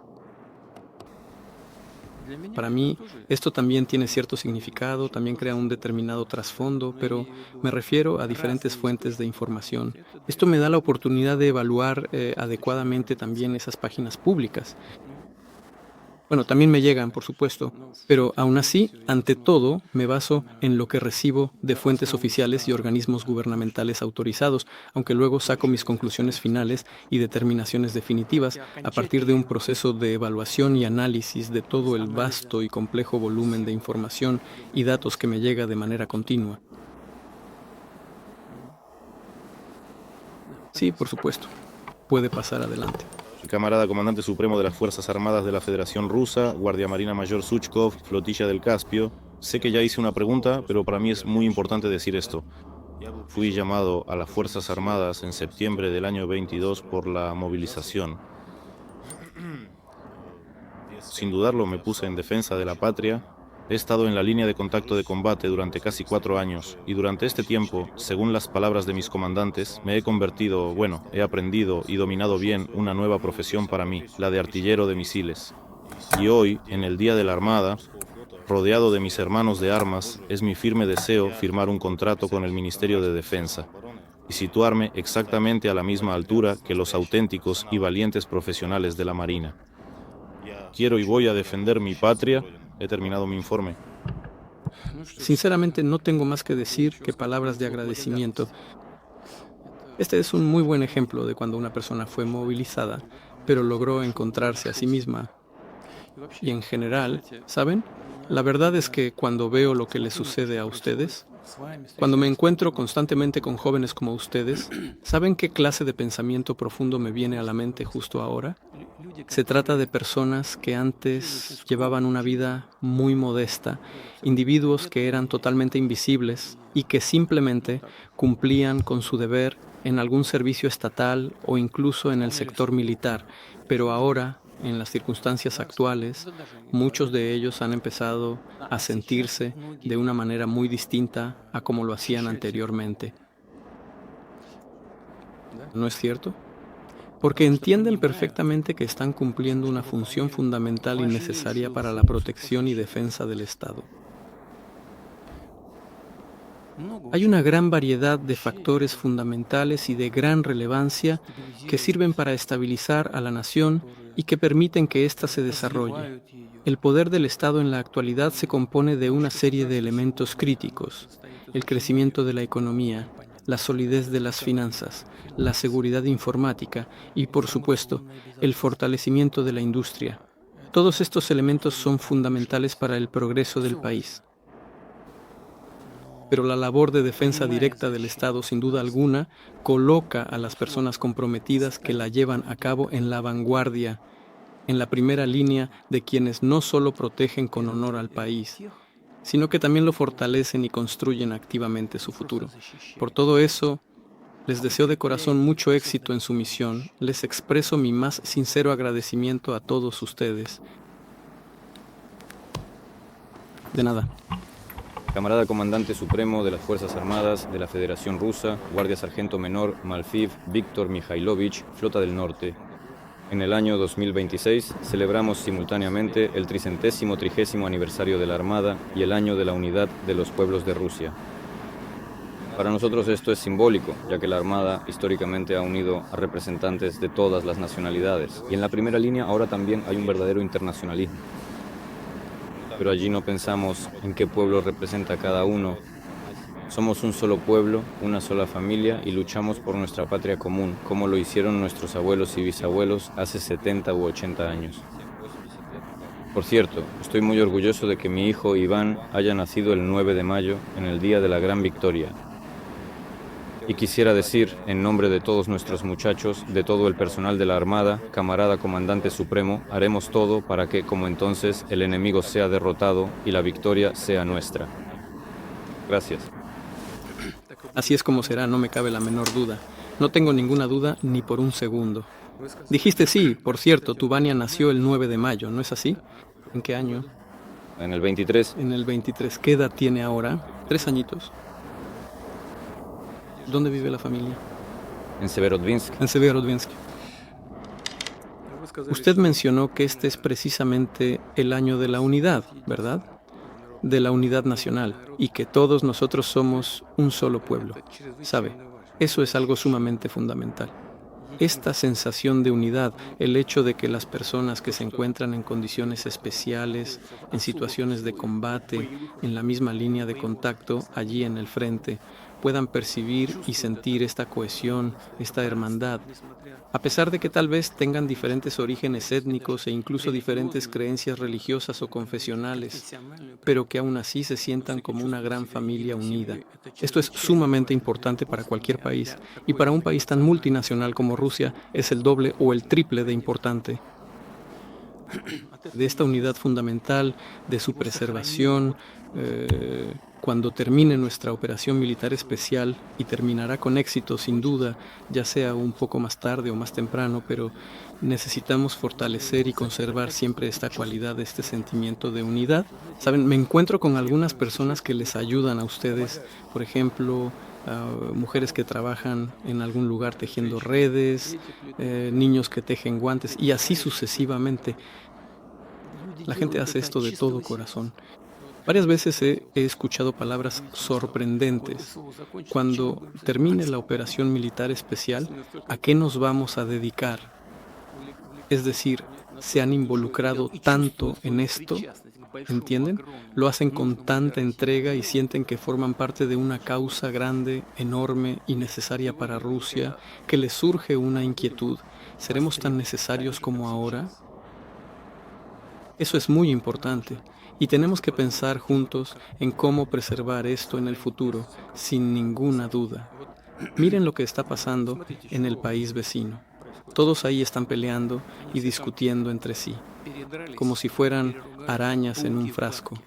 Para mí, esto también tiene cierto significado, también crea un determinado trasfondo, pero me refiero a diferentes fuentes de información. Esto me da la oportunidad de evaluar adecuadamente también esas páginas públicas. Bueno, también me llegan, por supuesto, pero aún así, ante todo, me baso en lo que recibo de fuentes oficiales y organismos gubernamentales autorizados, aunque luego saco mis conclusiones finales y determinaciones definitivas a partir de un proceso de evaluación y análisis de todo el vasto y complejo volumen de información y datos que me llega de manera continua. Sí, por supuesto. Puede pasar adelante. Camarada Comandante Supremo de las Fuerzas Armadas de la Federación Rusa, Guardia Marina Mayor Suchkov, Flotilla del Caspio. Sé que ya hice una pregunta, pero para mí es muy importante decir esto. Fui llamado a las Fuerzas Armadas en septiembre del año 22 por la movilización. Sin dudarlo, me puse en defensa de la patria. He estado en la línea de contacto de combate durante casi 4 años y durante este tiempo, según las palabras de mis comandantes, me he convertido, he aprendido y dominado bien una nueva profesión para mí, la de artillero de misiles. Y hoy, en el Día de la Armada, rodeado de mis hermanos de armas, es mi firme deseo firmar un contrato con el Ministerio de Defensa y situarme exactamente a la misma altura que los auténticos y valientes profesionales de la Marina. Quiero y voy a defender mi patria. He terminado mi informe. Sinceramente no tengo más que decir que palabras de agradecimiento. Este es un muy buen ejemplo de cuando una persona fue movilizada, pero logró encontrarse a sí misma. Y en general, ¿saben? La verdad es que cuando veo lo que les sucede a ustedes, cuando me encuentro constantemente con jóvenes como ustedes, ¿saben qué clase de pensamiento profundo me viene a la mente justo ahora? Se trata de personas que antes llevaban una vida muy modesta, individuos que eran totalmente invisibles y que simplemente cumplían con su deber en algún servicio estatal o incluso en el sector militar, pero ahora, en las circunstancias actuales, muchos de ellos han empezado a sentirse de una manera muy distinta a como lo hacían anteriormente. ¿No es cierto? Porque entienden perfectamente que están cumpliendo una función fundamental y necesaria para la protección y defensa del Estado. Hay una gran variedad de factores fundamentales y de gran relevancia que sirven para estabilizar a la nación y que permiten que ésta se desarrolle. El poder del Estado en la actualidad se compone de una serie de elementos críticos: el crecimiento de la economía, la solidez de las finanzas, la seguridad informática y, por supuesto, el fortalecimiento de la industria. Todos estos elementos son fundamentales para el progreso del país. Pero la labor de defensa directa del Estado, sin duda alguna, coloca a las personas comprometidas que la llevan a cabo en la vanguardia, en la primera línea de quienes no solo protegen con honor al país, sino que también lo fortalecen y construyen activamente su futuro. Por todo eso, les deseo de corazón mucho éxito en su misión. Les expreso mi más sincero agradecimiento a todos ustedes. De nada. Camarada Comandante Supremo de las Fuerzas Armadas de la Federación Rusa, Guardia Sargento Menor Malfiv Víctor Mikhailovich, Flota del Norte. En el año 2026 celebramos simultáneamente el 330º aniversario de la Armada y el año de la unidad de los pueblos de Rusia. Para nosotros esto es simbólico, ya que la Armada históricamente ha unido a representantes de todas las nacionalidades. Y en la primera línea ahora también hay un verdadero internacionalismo. Pero allí no pensamos en qué pueblo representa cada uno. Somos un solo pueblo, una sola familia y luchamos por nuestra patria común, como lo hicieron nuestros abuelos y bisabuelos hace 70 u 80 años. Por cierto, estoy muy orgulloso de que mi hijo Iván haya nacido el 9 de mayo, en el día de la Gran Victoria. Y quisiera decir, en nombre de todos nuestros muchachos, de todo el personal de la Armada, camarada Comandante Supremo, haremos todo para que, como entonces, el enemigo sea derrotado y la victoria sea nuestra. Gracias. Así es como será, no me cabe la menor duda. No tengo ninguna duda ni por un segundo. Dijiste sí, por cierto, tu Vania nació el 9 de mayo, ¿no es así? ¿En qué año? En el 23. En el 23. ¿Qué edad tiene ahora? 3 añitos. ¿Dónde vive la familia? En Severodvinsk. En Severodvinsk. Usted mencionó que este es precisamente el año de la unidad, ¿verdad? De la unidad nacional, y que todos nosotros somos un solo pueblo. ¿Sabe? Eso es algo sumamente fundamental. Esta sensación de unidad, el hecho de que las personas que se encuentran en condiciones especiales, en situaciones de combate, en la misma línea de contacto, allí en el frente, puedan percibir y sentir esta cohesión, esta hermandad, a pesar de que tal vez tengan diferentes orígenes étnicos e incluso diferentes creencias religiosas o confesionales, pero que aún así se sientan como una gran familia unida. Esto es sumamente importante para cualquier país, y para un país tan multinacional como Rusia es el doble o el triple de importante. De esta unidad fundamental, de su preservación, cuando termine nuestra operación militar especial, y terminará con éxito sin duda, ya sea un poco más tarde o más temprano, pero necesitamos fortalecer y conservar siempre esta cualidad, este sentimiento de unidad. Saben, me encuentro con algunas personas que les ayudan a ustedes, por ejemplo, mujeres que trabajan en algún lugar tejiendo redes, niños que tejen guantes y así sucesivamente. La gente hace esto de todo corazón. Varias veces he escuchado palabras sorprendentes. Cuando termine la operación militar especial, ¿a qué nos vamos a dedicar? Es decir, ¿se han involucrado tanto en esto? ¿Entienden? Lo hacen con tanta entrega y sienten que forman parte de una causa grande, enorme y necesaria para Rusia, que les surge una inquietud. ¿Seremos tan necesarios como ahora? Eso es muy importante. Y tenemos que pensar juntos en cómo preservar esto en el futuro, sin ninguna duda. Miren lo que está pasando en el país vecino. Todos ahí están peleando y discutiendo entre sí, como si fueran arañas en un frasco.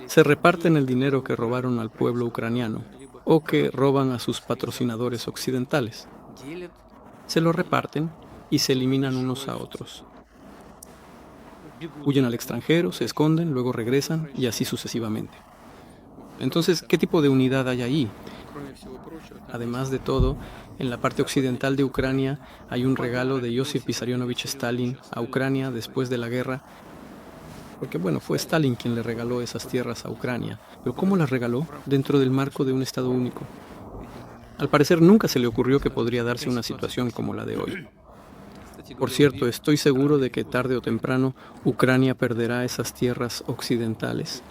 Se reparten el dinero que robaron al pueblo ucraniano o que roban a sus patrocinadores occidentales. Se lo reparten y se eliminan unos a otros. Huyen al extranjero, se esconden, luego regresan y así sucesivamente. Entonces, ¿qué tipo de unidad hay ahí? Además de todo, en la parte occidental de Ucrania hay un regalo de Josip Vissarionovich Stalin a Ucrania después de la guerra, porque bueno, fue Stalin quien le regaló esas tierras a Ucrania. Pero ¿cómo las regaló? Dentro del marco de un Estado único. Al parecer nunca se le ocurrió que podría darse una situación como la de hoy. Por cierto, estoy seguro de que tarde o temprano Ucrania perderá esas tierras occidentales.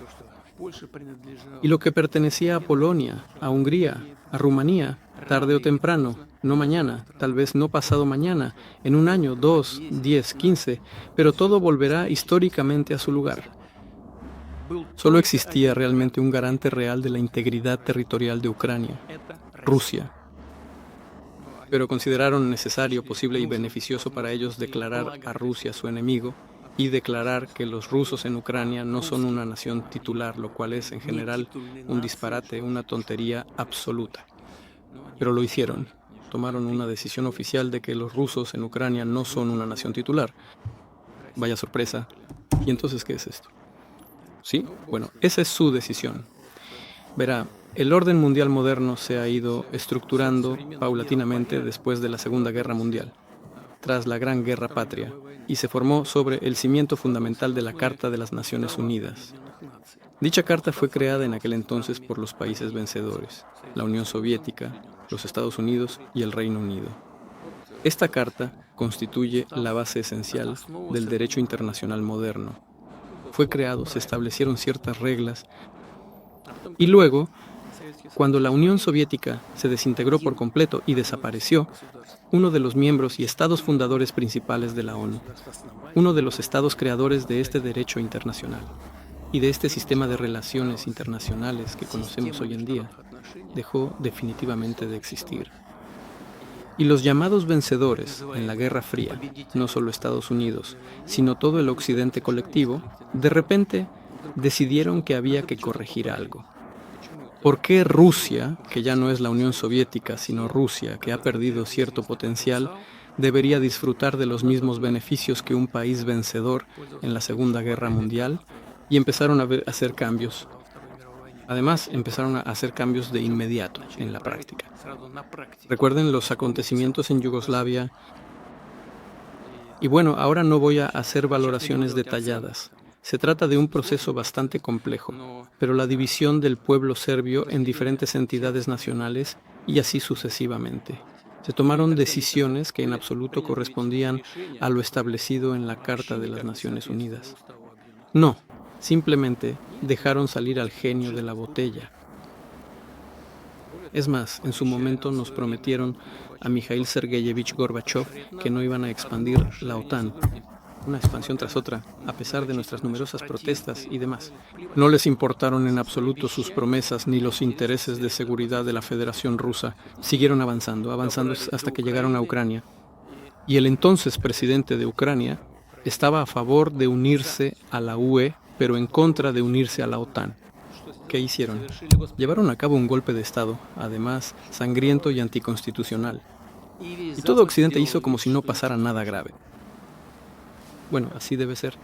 Y lo que pertenecía a Polonia, a Hungría, a Rumanía, tarde o temprano, no mañana, tal vez no pasado mañana, en un año, 2, 10, 15, pero todo volverá históricamente a su lugar. Solo existía realmente un garante real de la integridad territorial de Ucrania, Rusia. Pero consideraron necesario, posible y beneficioso para ellos declarar a Rusia su enemigo y declarar que los rusos en Ucrania no son una nación titular, lo cual es en general un disparate, una tontería absoluta. Pero lo hicieron. Tomaron una decisión oficial de que los rusos en Ucrania no son una nación titular. Vaya sorpresa. ¿Y entonces qué es esto? ¿Sí? Bueno, esa es su decisión. Verá, el orden mundial moderno se ha ido estructurando paulatinamente después de la Segunda Guerra Mundial, tras la Gran Guerra Patria, y se formó sobre el cimiento fundamental de la Carta de las Naciones Unidas. Dicha carta fue creada en aquel entonces por los países vencedores, la Unión Soviética, los Estados Unidos y el Reino Unido. Esta carta constituye la base esencial del derecho internacional moderno. Fue creado, se establecieron ciertas reglas, y luego, cuando la Unión Soviética se desintegró por completo y desapareció, uno de los miembros y estados fundadores principales de la ONU, uno de los estados creadores de este derecho internacional y de este sistema de relaciones internacionales que conocemos hoy en día, dejó definitivamente de existir. Y los llamados vencedores en la Guerra Fría, no solo Estados Unidos, sino todo el Occidente colectivo, de repente decidieron que había que corregir algo. ¿Por qué Rusia, que ya no es la Unión Soviética, sino Rusia, que ha perdido cierto potencial, debería disfrutar de los mismos beneficios que un país vencedor en la Segunda Guerra Mundial? Y empezaron a hacer cambios. Además, empezaron a hacer cambios de inmediato en la práctica. Recuerden los acontecimientos en Yugoslavia. Y bueno, ahora no voy a hacer valoraciones detalladas. Se trata de un proceso bastante complejo, pero la división del pueblo serbio en diferentes entidades nacionales y así sucesivamente. Se tomaron decisiones que en absoluto correspondían a lo establecido en la Carta de las Naciones Unidas. No, simplemente dejaron salir al genio de la botella. Es más, en su momento nos prometieron a Mikhail Sergeyevich Gorbachev que no iban a expandir la OTAN. Una expansión tras otra, a pesar de nuestras numerosas protestas y demás. No les importaron en absoluto sus promesas ni los intereses de seguridad de la Federación Rusa. Siguieron avanzando hasta que llegaron a Ucrania. Y el entonces presidente de Ucrania estaba a favor de unirse a la UE, pero en contra de unirse a la OTAN. ¿Qué hicieron? Llevaron a cabo un golpe de Estado, además sangriento y anticonstitucional. Y todo Occidente hizo como si no pasara nada grave. Bueno, así debe ser.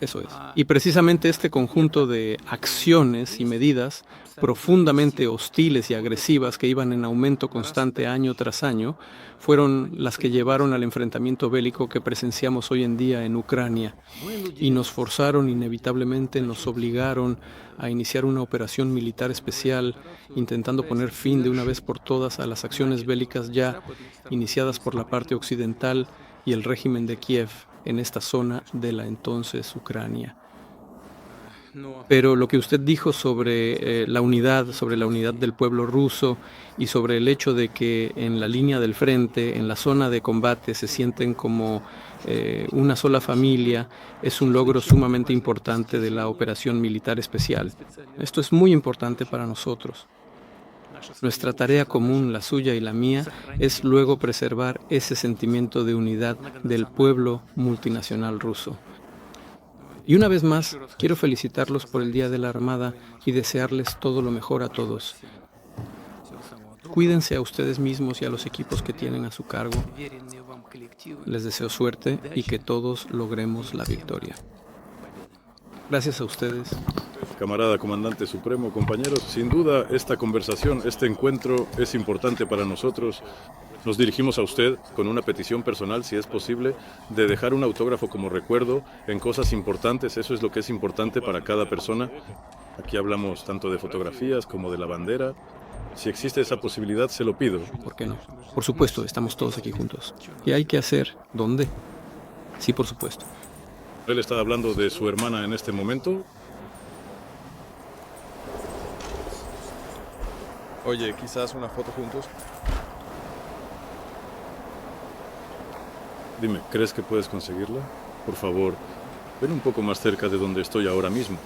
Eso es. Y precisamente este conjunto de acciones y medidas profundamente hostiles y agresivas que iban en aumento constante año tras año fueron las que llevaron al enfrentamiento bélico que presenciamos hoy en día en Ucrania y nos forzaron inevitablemente, nos obligaron a iniciar una operación militar especial intentando poner fin de una vez por todas a las acciones bélicas ya iniciadas por la parte occidental y el régimen de Kiev en esta zona de la entonces Ucrania. Pero lo que usted dijo sobre la unidad del pueblo ruso y sobre el hecho de que en la línea del frente, en la zona de combate, se sienten como una sola familia, es un logro sumamente importante de la operación militar especial. Esto es muy importante para nosotros. Nuestra tarea común, la suya y la mía, es luego preservar ese sentimiento de unidad del pueblo multinacional ruso. Y una vez más, quiero felicitarlos por el Día de la Armada y desearles todo lo mejor a todos. Cuídense a ustedes mismos y a los equipos que tienen a su cargo. Les deseo suerte y que todos logremos la victoria. Gracias a ustedes. Camarada Comandante Supremo, compañeros, sin duda esta conversación, este encuentro es importante para nosotros. Nos dirigimos a usted con una petición personal, si es posible, de dejar un autógrafo como recuerdo en cosas importantes. Eso es lo que es importante para cada persona. Aquí hablamos tanto de fotografías como de la bandera. Si existe esa posibilidad, se lo pido. ¿Por qué no? Por supuesto, estamos todos aquí juntos. ¿Qué hay que hacer? ¿Dónde? Sí, por supuesto. ¿Él está hablando de su hermana en este momento? Oye, quizás una foto juntos. Dime, ¿crees que puedes conseguirla? Por favor, ven un poco más cerca de donde estoy ahora mismo.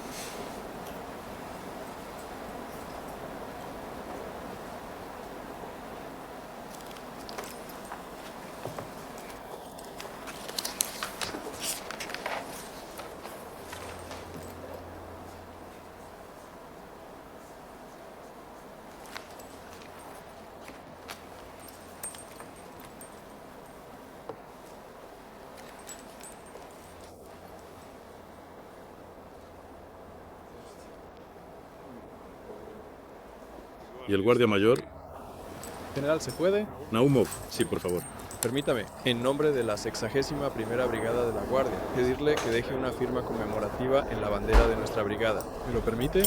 ¿Y el guardia mayor? General, ¿se puede? Naumov, sí, por favor. Permítame, en nombre de la 61ª Brigada de la Guardia, pedirle que deje una firma conmemorativa en la bandera de nuestra brigada. ¿Me lo permite?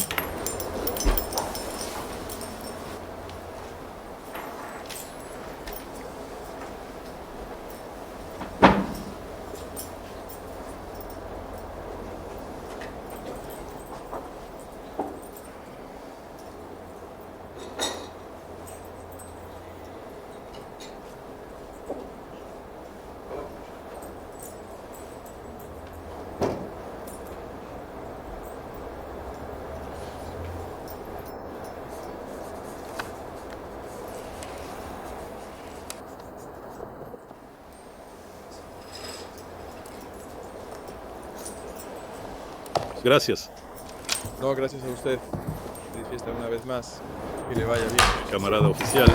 Gracias. No, gracias a usted. Feliz fiesta una vez más. Que le vaya bien. Camarada oficial.